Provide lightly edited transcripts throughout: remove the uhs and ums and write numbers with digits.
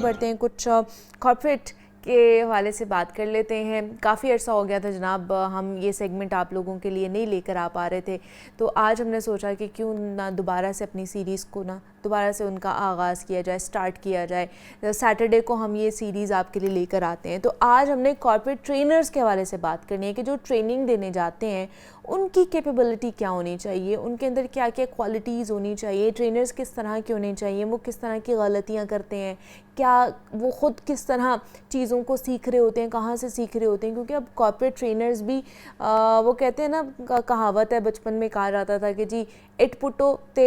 बढ़ते हैं, कुछ कॉर्पोरेट के हवाले से बात कर लेते हैं। काफ़ी अर्सा हो गया था जनाब हम ये सेगमेंट आप लोगों के लिए नहीं लेकर आ पा रहे थे, तो आज हमने सोचा कि क्यों ना दोबारा से अपनी सीरीज़ को ना दोबारा से उनका आगाज़ किया जाए, स्टार्ट किया जाए। सैटरडे को हम ये सीरीज़ आपके लिए लेकर आते हैं। तो आज हमने कॉर्पोरेट ट्रेनर्स के हवाले से बात करनी है कि जो ट्रेनिंग देने जाते हैं उनकी कैपेबिलिटी क्या होनी चाहिए, उनके अंदर क्या क्या क्वालिटीज़ होनी चाहिए, ट्रेनर्स किस तरह के होने चाहिए, वो किस तरह की गलतियाँ करते हैं, क्या वो ख़ुद किस तरह चीज़ों को सीख रहे होते हैं, कहाँ से सीख रहे होते हैं। क्योंकि अब कॉर्पोरेट ट्रेनर्स भी वो कहते हैं ना, कहावत है बचपन में कहा जाता था कि जी इट पुटो ते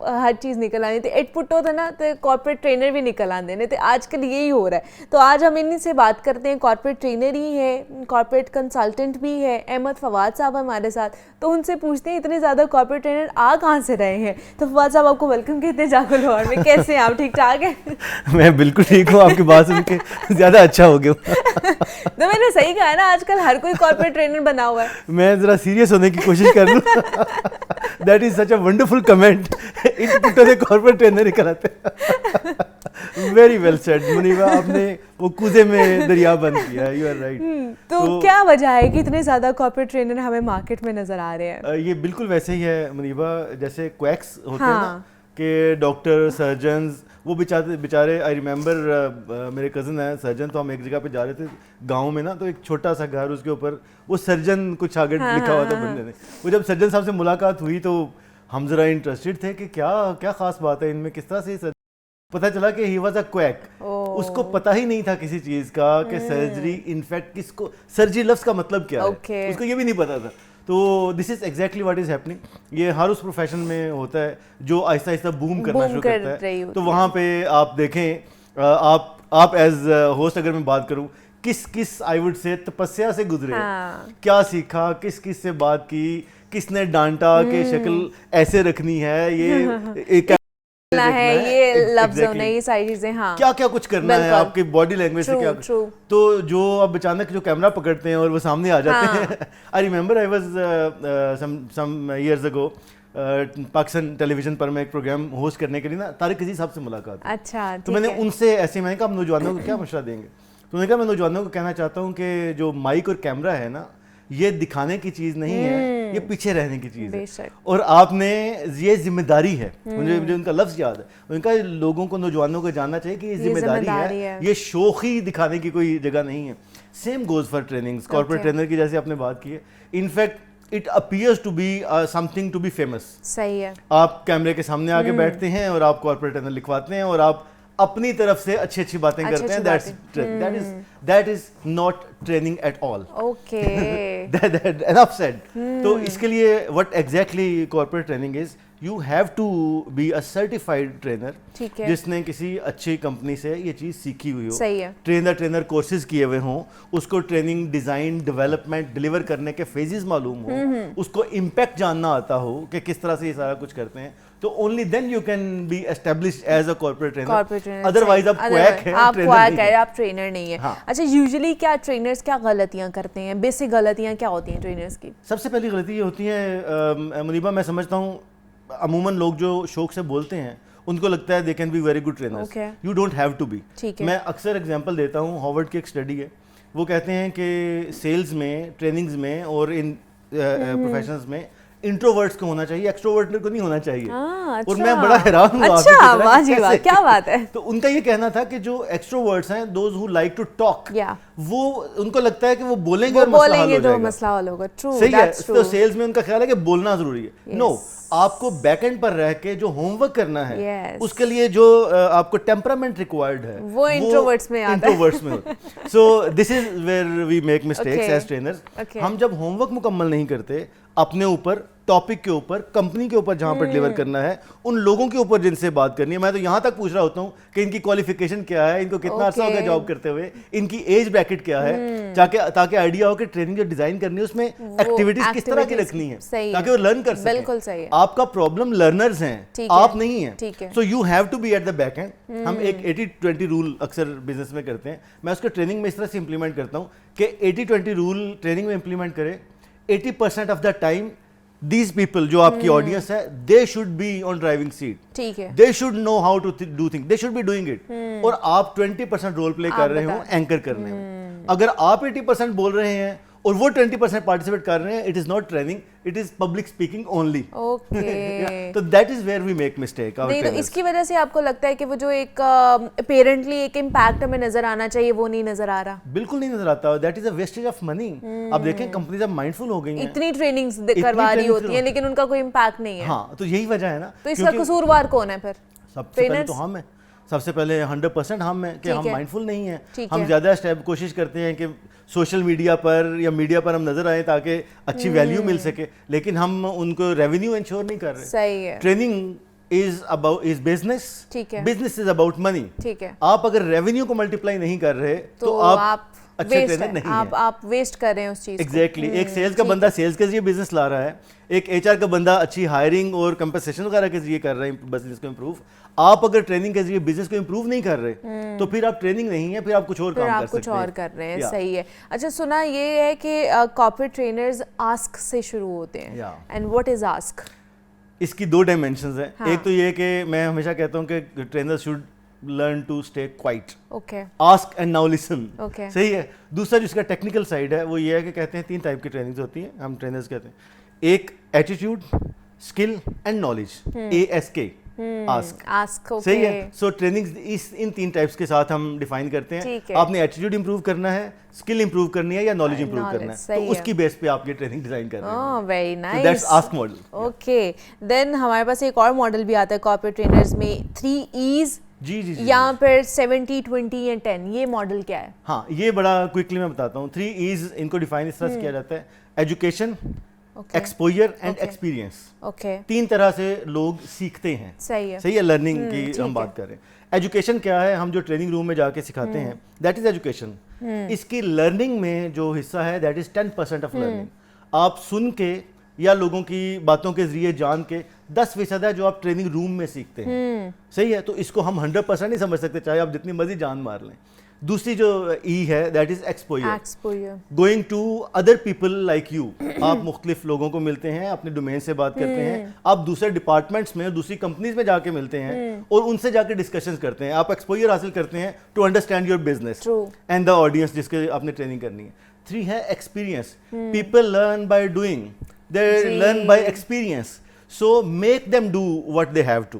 हर चीज़ निकल आनी, तो इट पुटो था ना तो कॉर्पोरेट ट्रेनर भी निकल आने ने, तो आजकल यही हो रहा है। तो आज हम इन्हीं से बात करते हैं। कॉर्पोरेट ट्रेनर ही है, कॉर्पोरेट कंसल्टेंट भी है, अहमद फवाद साहब हमारे साथ। तो उनसे पूछते हैं इतने ज़्यादा कॉर्पोरेट ट्रेनर आ कहाँ से रहे हैं। तो फवाद साहब आपको वेलकम कहते हैं जागो लाहौर में। कैसे हैं आप, ठीक ठाक हैं? मैं बिल्कुल ठीक हूँ, आपकी बात सुन के ज़्यादा अच्छा हो गया। तो मैंने सही कहा है ना, आजकल हर कोई कॉर्पोरेट ट्रेनर बना हुआ है। मैं ज़रा सीरियस होने की कोशिश कर लूँ। That is such a wonderful comment. इन पुटो से कॉर्पोरेट ट्रेनर ही कराते हैं। वेरी वेल सेड मुनीबा, आपने वो कूजे में दरिया बंद किया। You are right. तो क्या वजह है कि इतने ज़्यादा कॉर्पोरेट ट्रेनर हमें मार्केट में नज़र आ रहे हैं? ये बिल्कुल वैसे ही है मुनीबा, जैसे क्वैक्स होते हैं ना, कि डॉक्टर सर्जन्स, वो बेचारे आई रिमेंबर मेरे कज़न है सर्जन, तो हम एक जगह पे जा रहे थे गांव में ना, तो एक छोटा सा घर, उसके ऊपर वो सर्जन कुछ आगे लिखा हुआ था बंदे ने। वो जब सर्जन साहब से मुलाकात हुई तो हम ज़रा इंटरेस्टेड थे कि क्या क्या ख़ास बात है इनमें, किस तरह से पता चला कि ही वाज अ क्वैक। उसको पता ही नहीं था किसी चीज़ का कि सर्जरी, इनफैक्ट किसको सर्जरी लफ्ज़ का मतलब क्या है, उसको ये भी नहीं पता था। तो this is exactly what is happening. ये हर उस प्रोफेशन में होता है जो आहिस्ता आहिस्ता बूम करना शुरू करता है। तो वहाँ पे आप देखें, आप एज होस्ट अगर मैं बात करूँ, किस किस आई वुड से तपस्या से गुजरे, क्या सीखा, किस किस से बात की, किसने डांटा कि शक्ल ऐसे रखनी है, ये एक है, ये लफ्ज़ होने, ये सारी चीजें, हाँ क्या क्या कुछ करना है, आपकी बॉडी लैंग्वेज से क्या कुछ। तो जो अब अचानक जो कैमरा पकड़ते हैं और वो सामने आ जाते हैं। I remember I was some years ago Pakistan television पर मैं एक प्रोग्राम होस्ट करने के लिए ना तारिक अजीज साहब से मुलाकात। अच्छा, तो मैंने उनसे ऐसे मैंने कहा आप नौजवानों को क्या मशवरा देंगे। तो उन्होंने कहा मैं नौजवानों को कहना चाहता हूँ कि जो माइक और कैमरा है ना, ये दिखाने की चीज़ नहीं है, ये पीछे रहने की चीज़ है। और आपने ये जिम्मेदारी है, मुझे उनका लफ्ज़ याद है, उनका लोगों को, नौजवानों को जानना चाहिए कि ये जिम्मेदारी है, ये शोखी दिखाने की कोई जगह नहीं है। Same goes for trainings. Corporate trainer की जैसे आपने बात की है, in fact it appears to be something to be famous. सही है। आप कैमरे के सामने आके बैठते हैं और आप कॉर्पोरेट ट्रेनर लिखवाते हैं और आप अपनी तरफ से अच्छी अच्छी बातें करते हैं। That is not training at all. Okay, enough said. तो इसके लिए what exactly corporate training is, you have to be a certified trainer, जिसने किसी अच्छी कंपनी से ये चीज़ सीखी हुई हो। सही है। ट्रेनर कोर्सेज किए हुए हों, उसको ट्रेनिंग, डिज़ाइन, डेवलपमेंट, डिलीवर करने के फेजेस मालूम हो, उसको इम्पैक्ट जानना आता हो कि किस तरह से ये सारा कुछ करते हैं, तो only then you can be established as a corporate trainer. Otherwise आप क्वैक है, आप क्वैक है, आप ट्रेनर नहीं है। हाँ। अच्छा, यूजुअली क्या ट्रेनर्स क्या गलतियां करते हैं, बेसिक गलतियां क्या होती हैं ट्रेनर्स की? सबसे पहली गलती ये होती है मुनीबा, मैं समझता हूँ अमूमन लोग जो शौक से बोलते हैं उनको लगता है they can be very good trainers. You don't have to be. मैं अक्सर एग्जांपल देता हूँ, हार्वर्ड की एक स्टडी है, वो कहते हैं कि सेल्स में, ट्रेनिंग्स में और इन प्रोफेशंस में इंट्रोवर्ट्स को होना चाहिए, एक्सट्रोवर्ट को नहीं होना चाहिए। अच्छा। और मैं बड़ा हैरान हुआ। अच्छा, वाह जी वाह, क्या बात है। तो उनका ये कहना था कि जो एक्सट्रोवर्ट्स हैं, those who like to talk, वो उनको लगता है कि वो बोलेंगे और मसला हल होगा। ट्रू, सही है। तो सेल्स में उनका ख्याल है कि बोलना जरूरी है। नो, आपको बैकएंड पर रह के जो होमवर्क करना है, उसके लिए जो आपको टेम्परामेंट रिक्वायर्ड है, वो इंट्रोवर्ट्स में आता है। So this is where we make mistakes as trainers. हम जब होमवर्क मुकम्मल नहीं करते अपने ऊपर, टॉपिक के ऊपर, कंपनी के ऊपर जहां पर डिलीवर करना है, उन लोगों के ऊपर जिनसे बात करनी है, मैं तो यहां तक पूछ रहा होता हूं कि इनकी क्वालिफिकेशन क्या है, इनको कितना अर्सा हो गया जॉब करते हुए, इनकी एज ब्रैकेट क्या है, ताकि आइडिया हो कि ट्रेनिंग जो डिजाइन करनी है उसमें एक्टिविटीज किस तरह की रखनी है, ताकि वो लर्न कर सकें। बिल्कुल सही है। आपका प्रॉब्लम लर्नर्स हैं, आप नहीं है। So you have to be at the back end. हम एक 80-20 रूल अक्सर बिजनेस में करते हैं, मैं उसको ट्रेनिंग में इस तरह से इंप्लीमेंट करता हूँ कि 80-20 रूल ट्रेनिंग में इंप्लीमेंट करें। 80% of the time these people जो आपकी ऑडियंस है, they should be on driving seat. ठीक है, They should know how to do things. They should be doing it. और आप 20% रोल प्ले कर रहे हो एंकर करने में. अगर आप 80% बोल रहे हैं और वो 20% पार्टिसिपेट कर रहे हैं, it is not training, it is public speaking only. Okay. तो that is where we make mistake. नहीं, तो इसकी वजह से आपको लगता है कि वो जो एक अपेरेंटली एक इम्पैक्ट हमें नजर आना चाहिए वो नहीं नजर आ रहा? बिल्कुल नहीं नजर आता. That is a wastage of money. अब देखें कंपनीज अब माइंडफुल हो गई हैं, इतनी ट्रेनिंग्स करवा रही होती हैं लेकिन उनका कोई इम्पैक्ट नहीं है. हाँ, तो यही वजह है ना. तो इसका कसूरवार कौन है फिर? सबसे पहले तो हम हैं. सबसे पहले 100% हम हैं कि हम माइंडफुल नहीं हैं. हम ज़्यादा स्टेप कोशिश करते हैं कि सोशल मीडिया पर या मीडिया पर हम नजर आए ताकि अच्छी वैल्यू मिल सके, लेकिन हम उनको रेवेन्यू इंश्योर नहीं कर रहे. सही है. Training is business. ठीक है. Business is about money. ठीक है. आप अगर रेवेन्यू को मल्टीप्लाई नहीं कर रहे तो आप अच्छे ट्रेनर नहीं हैं. आप वेस्ट कर रहे हैं उस चीज को. एग्जैक्टली. एक सेल्स का बंदा सेल्स के जरिए बिजनेस ला रहा है, एक एचआर का बंदा अच्छी हायरिंग और कंपनसेशन वगैरह के जरिए कर रहा है बिजनेस को इंप्रूव. आप अगर ट्रेनिंग के जरिए बिजनेस को इंप्रूव नहीं कर रहे तो फिर आप ट्रेनिंग नहीं है, फिर आप कुछ और काम कर सकते हैं. कुछ और कर रहे हैं. सही है. अच्छा, सुना ये है कि कॉर्पोरेट ट्रेनर्स आस्क से शुरू होते हैं. And what is ask? इसकी 2 डायमेंशंस हैं. हाँ. एक तो ये कि मैं हमेशा कहता हूँ कि trainers should learn to stay quiet. Okay. Ask and now listen. Okay. सही है. दूसरा जिसका टेक्निकल साइड है वो ये है कि कहते हैं 3 टाइप की ट्रेनिंग्स होती हैं, हम ट्रेनर्स कहते हैं. एक attitude, skill and knowledge. ASK. Ask. सही है. सो ट्रेनिंग इन 3 टाइप्स के साथ हम डिफाइन करते हैं. आपने एटीट्यूड इंप्रूव करना है, स्किल इंप्रूव करनी है या नॉलेज इंप्रूव करना है, तो उसकी बेस पे आप ये ट्रेनिंग डिजाइन कर रहे हैं. Very nice. That's ask model. Okay. Then हमारे पास एक और मॉडल भी आता है कॉर्पोरेट ट्रेनर्स में, 3 E's. जी जी. यहाँ पर 70, 20 एंड 10. ये मॉडल क्या है? हाँ, ये बड़ा क्विकली मैं बताता हूँ. 3 E's इनको डिफाइन इस तरह से किया जाता है: education, exposure and experience. Okay. 3 तरह से लोग सीखते हैं. सही है. सही है. लर्निंग की हम बात कर रहे हैं. एजुकेशन क्या है? हम जो ट्रेनिंग रूम में जाके सिखाते हैं, दैट इज एजुकेशन. इसकी लर्निंग में जो हिस्सा है दैट इज 10% ऑफ लर्निंग. आप सुन के या लोगों की बातों के जरिए जान के 10% है जो आप ट्रेनिंग रूम में सीखते हैं. सही है. तो इसको हम 100% नहीं समझ सकते, चाहे आप जितनी मर्जी जान मार लें. दूसरी जो E है that is exposure. Going to other people like you. आप मुख्तलिफ लोगों को मिलते हैं, अपने डोमेन से बात करते हैं, आप दूसरे डिपार्टमेंट्स में, दूसरी कंपनीज में जाके मिलते हैं और उनसे जाके डिस्कशंस करते हैं. आप एक्सपोजर हासिल करते हैं to understand your business and the audience जिसके आपने ट्रेनिंग करनी है. 3 है experience. People learn by doing, they learn by experience. So make them do what they have to.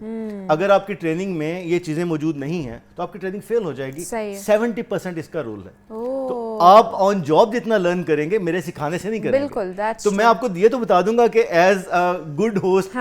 अगर आपकी ट्रेनिंग में ये चीजें मौजूद नहीं है तो आपकी ट्रेनिंग फेल हो जाएगी. 70% इसका रूल है. तो आप ऑन जॉब जितना लर्न करेंगे मेरे सिखाने से नहीं करेंगे. बिल्कुल. तो मैं आपको ये तो बता दूंगा कि एज अ गुड होस्ट,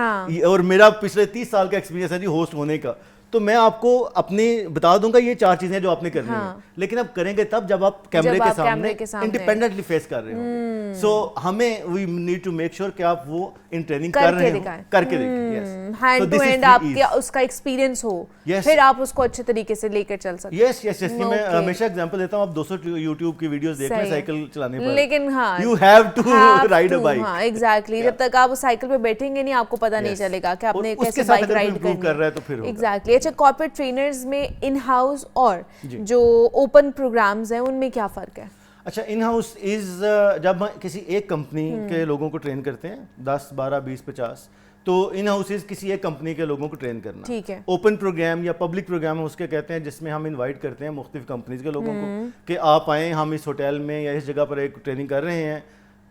और मेरा पिछले 30 साल का एक्सपीरियंस है जी होस्ट होने का, तो मैं आपको अपनी बता दूंगा ये 4 चीजें जो आपने करनी है. लेकिन आप करेंगे तब जब आप कैमरे के सामने इंडिपेंडेंटली फेस कर रहे हो. सो हमें we need to make sure कि आप वो इन ट्रेनिंग कर रहे हो, करके देखें. हैंड टू हैंड आपके उसका एक्सपीरियंस हो, फिर आप उसको अच्छे तरीके से लेकर चल सकते हैं. Yes yes yes. मैं हमेशा एग्जांपल देता हूं. आप 200 YouTube की वीडियोस देख लें साइकिल चलाने पर, लेकिन हाँ you have to ride a bike. हाँ एग्जैक्टली. जब तक आप साइकिल पे बैठेंगे नहीं आपको पता नहीं चलेगा कि आपने कैसे बाइक राइड करनी कर रहा है. तो फिर एग्जैक्टली. अच्छा, कॉर्पोरेट ट्रेनर्स में इन हाउस और जो ओपन प्रोग्राम्स हैं उनमें क्या फर्क है? अच्छा, इन हाउस इज जब हम किसी एक कंपनी के लोगों को ट्रेन करते हैं, 10, 12, 20, 50, तो इन हाउस इज किसी एक कंपनी के लोगों को ट्रेन करना. ठीक है. ओपन प्रोग्राम या पब्लिक प्रोग्राम उसके कहते हैं, जिसमें हम इनवाइट करते हैं मुख्तलिफ कंपनीज के लोगों को कि आप आएँ, हम इस होटल में या इस जगह पर एक ट्रेनिंग कर रहे हैं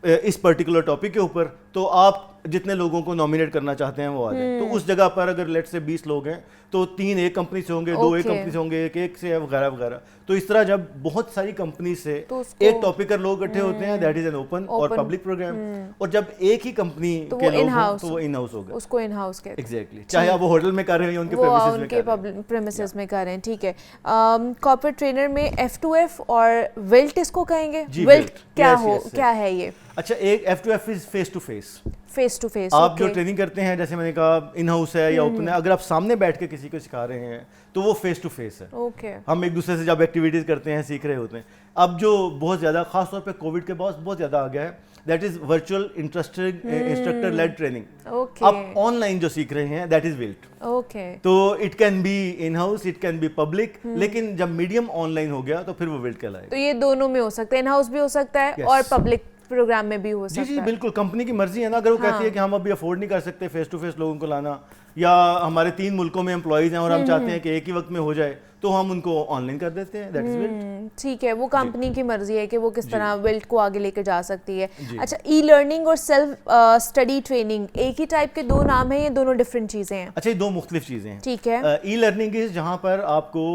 इस पर्टिकुलर टॉपिक के ऊपर, तो आप जितने लोगों को नॉमिनेट करना चाहते हैं वो आ जाए. तो उस जगह पर अगर लेट से 20 लोग हैं तो 3 एक कंपनी से होंगे, 2 एक कंपनी से होंगे, एक से वगैरह वगैरह. तो इस तरह जब बहुत सारी कंपनी से एक टॉपिक पर लोग इकट्ठे होते हैं, दैट इज एन ओपन और पब्लिक प्रोग्राम. और जब एक ही कंपनी के लोग हों तो वो इन हाउस हो गए. उसको इन हाउस कहते हैं. एग्जैक्टली. चाहे आप वो होटल में कर रहे हैं या उनके प्रेमिसेस में कर रहे हैं. ठीक है. कॉर्पोरेट ट्रेनर में F2F और विल्ट इसको कहेंगे. विल्ट क्या है ये? अच्छा, एक F2F is face to face. Face to face. आप जो ट्रेनिंग करते हैं, जैसे मैंने कहा इन हाउस है या ओपन है, अगर आप सामने बैठ के किसी को सिखा रहे हैं तो वो फेस टू फेस है. ओके. हम एक दूसरे से जब एक्टिविटीज करते हैं, सीख रहे होते हैं. अब जो बहुत ज्यादा खासतौर पे कोविड के बाद बहुत ज्यादा आ गया है, that is virtual instructor led training. आप ऑनलाइन जो सीख रहे हैं दैट इज विल्ट. ओके. तो it can be in house, it can be public, लेकिन जब मीडियम ऑनलाइन हो गया तो फिर वो विल्ट कहलाएगा. तो ये दोनों में हो सकता है, इन हाउस भी हो सकता है और पब्लिक प्रोग्राम में भी हो सकता जी है। बिल्कुल, कंपनी की मर्जी है ना, अगर वो कहती है कि हम अभी अफोर्ड नहीं कर सकते फेस टू फेस लोगों को लाना, या हमारे 3 मुल्कों में एम्प्लॉइज हैं और हम चाहते हैं कि एक ही वक्त में हो जाए, तो हम उनको ऑनलाइन कर देते हैं, दैट इज बिल्ट। ठीक है, वो कंपनी की मर्जी है कि वो किस तरह बिल्ट को आगे लेकर जा सकती है। जी। अच्छा, ई लर्निंग और सेल्फ स्टडी ट्रेनिंग एक ही टाइप के दो नाम हैं या दोनों डिफरेंट चीज़ें हैं? अच्छा, ये दो मुख्तलिफ चीज़ें हैं। ठीक है। ई लर्निंग इज जहाँ पर आपको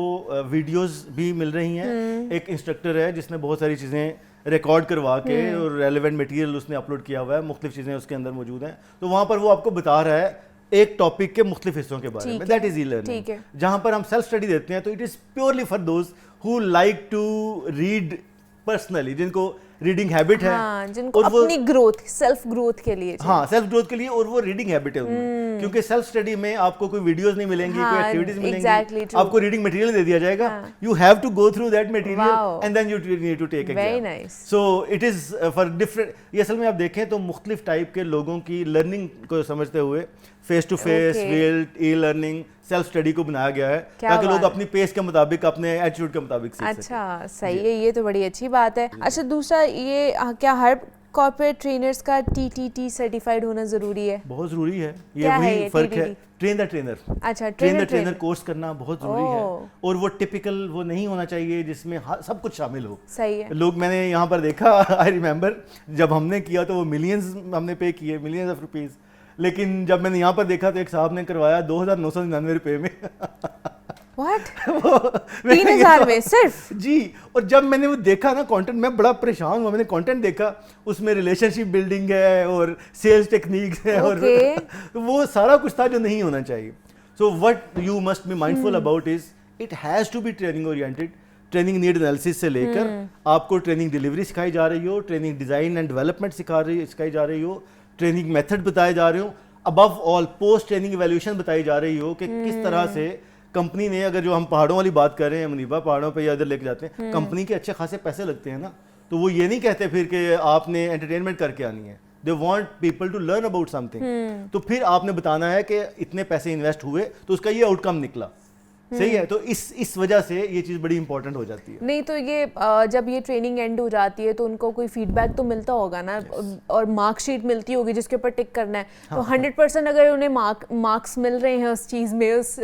वीडियोस भी मिल रही हैं, एक इंस्ट्रक्टर है जिसने बहुत सारी चीज़ें रिकॉर्ड करवा के और रेलेवेंट मटेरियल उसने अपलोड किया हुआ है, मुख्तलिफ चीज़ें उसके अंदर मौजूद हैं, तो वहाँ पर वो आपको बता रहा है एक टॉपिक के मुख्तलिफ हिस्सों के बारे में, दैट इज ई लर्निंग। जहाँ पर हम सेल्फ स्टडी देते हैं तो it is purely for those who like to read personally, जिनको रीडिंग हैबिट है, हाँ, जिनको अपनी ग्रोथ, सेल्फ ग्रोथ के लिए, हाँ सेल्फ ग्रोथ के लिए, और वो रीडिंग हैबिट है उनमें, क्योंकि सेल्फ स्टडी में आपको कोई वीडियोस नहीं मिलेंगी, कोई एक्टिविटीज मिलेंगी, आपको रीडिंग मटेरियल दे दिया जाएगा, you have to go through that material and then you need to take exam. So it is for different, ये असल में आप देखें तो मुख्तलिफ टाइप के लोगों की लर्निंग को समझते हुए face to face, real e learning, self study को बनाया गया है ताकि लोग अपनी पेस के मुताबिक, अपने एटीट्यूड के मुताबिक सीख सकें। अच्छा, सही है, ये तो बड़ी अच्छी बात है। अच्छा, दूसरा ये क्या हर कॉर्पोरेट ट्रेनर्स का TTT सर्टिफाइड होना जरूरी है? बहुत जरूरी है, ये वही फर्क है, ट्रेन द ट्रेनर। अच्छा, ट्रेन द ट्रेनर कोर्स करना बहुत जरूरी है, और वो टिपिकल वो नहीं होना चाहिए जिसमें सब कुछ शामिल हो। सही है। लोग, मैंने यहाँ पर देखा, आई रिमेम्बर जब हमने किया तो वो मिलियंस हमने पे किए, मिलियंस ऑफ रुपीज, लेकिन जब मैंने यहाँ पर देखा तो एक साहब ने करवाया 2,999 रुपए में। What? 3,000 में सिर्फ? जी, और जब मैंने वो देखा ना कंटेंट, मैं बड़ा परेशान हुआ, मैंने कंटेंट देखा, उसमें रिलेशनशिप बिल्डिंग है और सेल्स टेक्निक्स है, और वो सारा कुछ था जो नहीं होना चाहिए। So what you must be mindful about is it has to be training oriented. Training need analysis से लेकर आपको ट्रेनिंग डिलीवरी सिखाई जा रही हो, ट्रेनिंग डिजाइन एंड डेवलपमेंट सिखाई जा रही हो, ट्रेनिंग मेथड बताए जा रहे हो, above all post training evaluation बताई जा रही हो कि किस तरह से कंपनी ने, अगर जो हम पहाड़ों वाली बात कर रहे हैं मुनीबा, पहाड़ों पे या इधर लेके जाते हैं, कंपनी के अच्छे खासे पैसे लगते हैं ना, तो वो ये नहीं कहते फिर कि आपने एंटरटेनमेंट करके आनी है, they want people to learn about something. तो फिर आपने बताना है कि इतने पैसे इन्वेस्ट हुए तो उसका ये आउटकम निकला, सही है। तो इस वजह से ये चीज़ बड़ी इंपॉर्टेंट हो जाती है। नहीं तो ये जब ये ट्रेनिंग एंड हो जाती है तो उनको कोई फीडबैक तो मिलता होगा ना, और मार्कशीट मिलती होगी जिसके ऊपर टिक करना है। तो 100% अगर उन्हें मार्क्स मिल रहे हैं उस चीज़ में, उस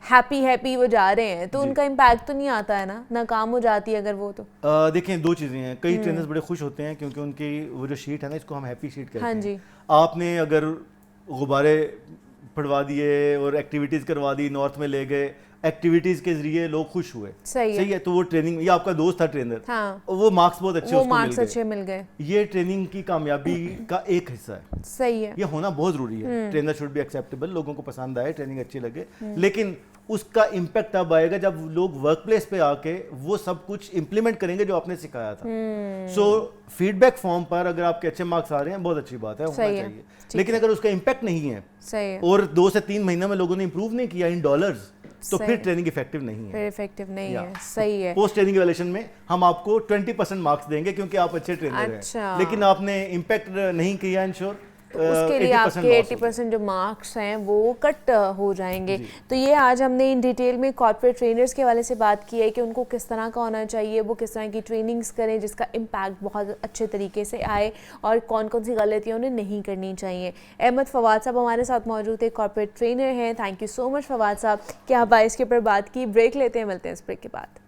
हैप्पी वो जा रहे हैं, तो उनका इम्पैक्ट तो नहीं आता है ना, नाकाम हो जाती है अगर वो। तो देखें, दो चीज़ें हैं, कई ट्रेनर्स बड़े खुश होते हैं क्योंकि उनकी वो जो शीट है ना, इसको हम हैप्पी शीट कहते हैं। हाँ जी। आपने अगर गुब्बारे पढ़वा दिए और एक्टिविटीज़ करवा दी, नॉर्थ में ले गए, एक्टिविटीज के जरिए लोग खुश हुए, सही है। तो वो ट्रेनिंग, ये आपका दोस्त था ट्रेनर, हाँ, वो मार्क्स बहुत अच्छे, वो मार्क्स अच्छे मिल गए, ये ट्रेनिंग की कामयाबी का एक हिस्सा है। सही है, ये होना बहुत जरूरी है। ट्रेनर शुड बी एक्सेप्टेबल, लोगों को पसंद आए, ट्रेनिंग अच्छी लगे, लेकिन उसका इम्पैक्ट तब आएगा जब लोग वर्क प्लेस पे आके वो सब कुछ इंप्लीमेंट करेंगे जो आपने सिखाया था। सो फीडबैक फॉर्म पर अगर आपके अच्छे मार्क्स आ रहे हैं, बहुत अच्छी बात है, होना चाहिए, लेकिन अगर उसका इम्पैक्ट नहीं है, सही है, और 2 से 3 महीने में लोगों ने इंप्रूव नहीं किया इन डॉलर्स, तो फिर ट्रेनिंग इफेक्टिव नहीं है, फिर इफेक्टिव नहीं है। सही है। पोस्ट ट्रेनिंग इवैल्यूएशन में हम आपको 20% मार्क्स देंगे क्योंकि आप अच्छे ट्रेनर हैं, लेकिन आपने इम्पैक्ट नहीं किया, इंश्योर उसके लिए आपके 80% जो मार्क्स हैं वो कट हो जाएंगे। तो ये आज हमने इन डिटेल में कॉर्पोरेट ट्रेनर्स के हवाले से बात की है कि उनको किस तरह का होना चाहिए, वो किस तरह की ट्रेनिंग्स करें जिसका इम्पैक्ट बहुत अच्छे तरीके से आए, और कौन कौन सी गलतियाँ उन्हें नहीं करनी चाहिए। अहमद फवाद साहब हमारे साथ मौजूद है, कॉर्पोरेट ट्रेनर हैं। Thank you so much Fawad साहब कि आप इसके ऊपर बात की। ब्रेक लेते हैं, मिलते हैं इस ब्रेक के बाद।